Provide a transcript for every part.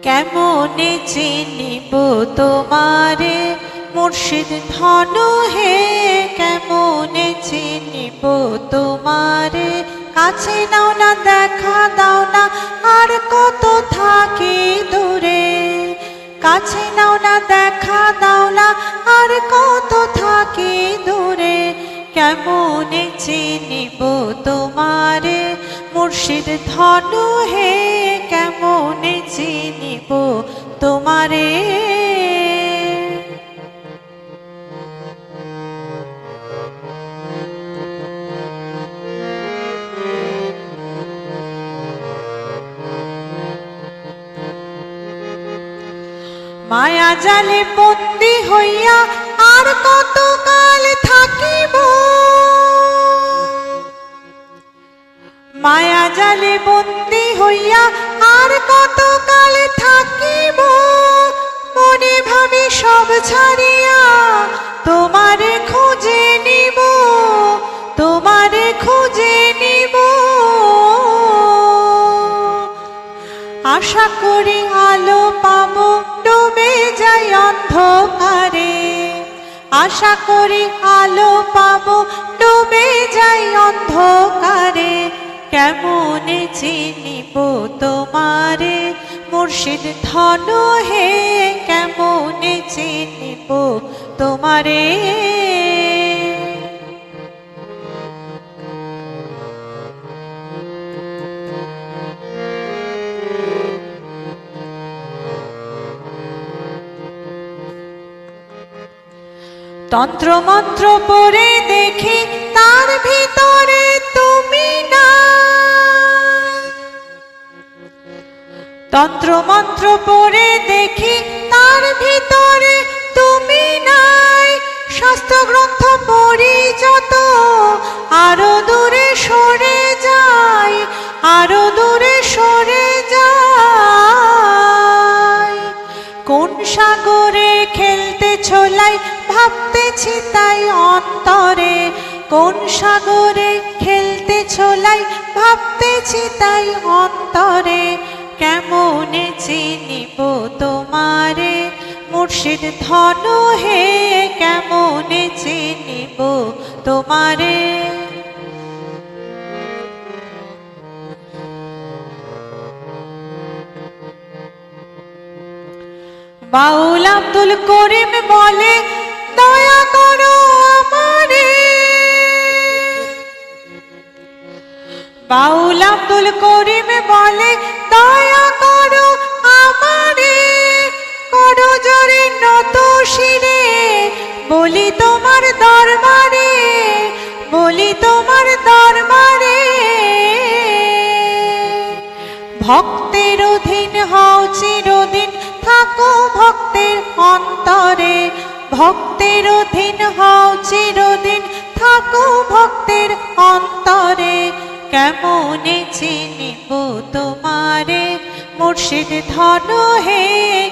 কেমনে চিনিব তোমারে মুর্শিদ ধন হে, কেমনে চিনিব তোমারে। কাছে নাও না দেখা দাও না আর কত থাকি দূরে, কাছে নাও না দেখা দাও না আর কত থাকি দূরে। কেমনে চিনিব তোমারে মুর্শিদ ধন হে, কেমনে চিনিব তোমারে। মায়া জালে বন্দী হইয়া আর কত কাল থাকিব, মায়া জালে বন্দী হইয়া আর কত কাল থাকিব। মনে ভাবি সব ছাড়িয়া তোমারে খুঁজে নিব, তোমারে খুঁজে নিব। আশা করি আলো পাবো ডুবে যাই অন্ধকারে, আশা করি আলো পাবো ডুবে যাই অন্ধকারে। কেমনে চিনিব তোমারে মুর্শিদ ধন হে, কেমনে চিনিব তোমারে। তন্ত্র মন্ত্র পড়ে দেখি তার ভিতরে তুমি নাই, তন্ত্র মন্ত্র পড়ে দেখি তার ভিতরে তুমি নাই। শাস্ত্র গ্রন্থ পড়ি যত আরো দূরে সরে যাই, আরো দূরে সরে যাই। কোন সাগরে খেলতে ছোলাই ভাবতেছি তাই অন্তরে, কোন সাগরে খেলতে ছোলাই ভাবতেছি তাই অন্তরে। কেমনে চিনিব তোমারে মুর্শিদ ধন হে, কেমনে চিনিব তোমারে। বাউল আব্দুল করিম বলে দয়া করো আমারে, বাউল আব্দুল করিম বলে দয়া করো আমারে। করো জোরে নত শিরে বলি তোমার দরবারে, বলি তোমার দরবারে। ভক্তের অধীন হও চিরদিন থাকো ভক্তের অন্তরে, ভক্তের অধীন হও চিরদিন থাকো ভক্তের অন্তরে। কেমনে চিনিব তোমারে মুর্শিদ ধন হে,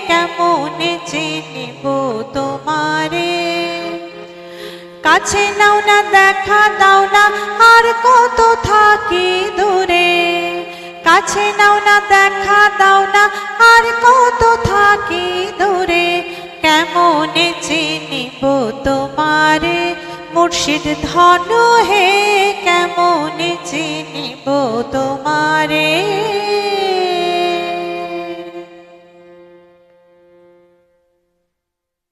কেমনে চিনিব তোমারে। কাছে নাও না দেখা দাও না আর কত থাকি দূরে, কাছে নাও না দেখা দাও না আর কত থাকি দূরে। কেমনে চিনিব তোমারে মুর্শিদ ধন হে, কেমন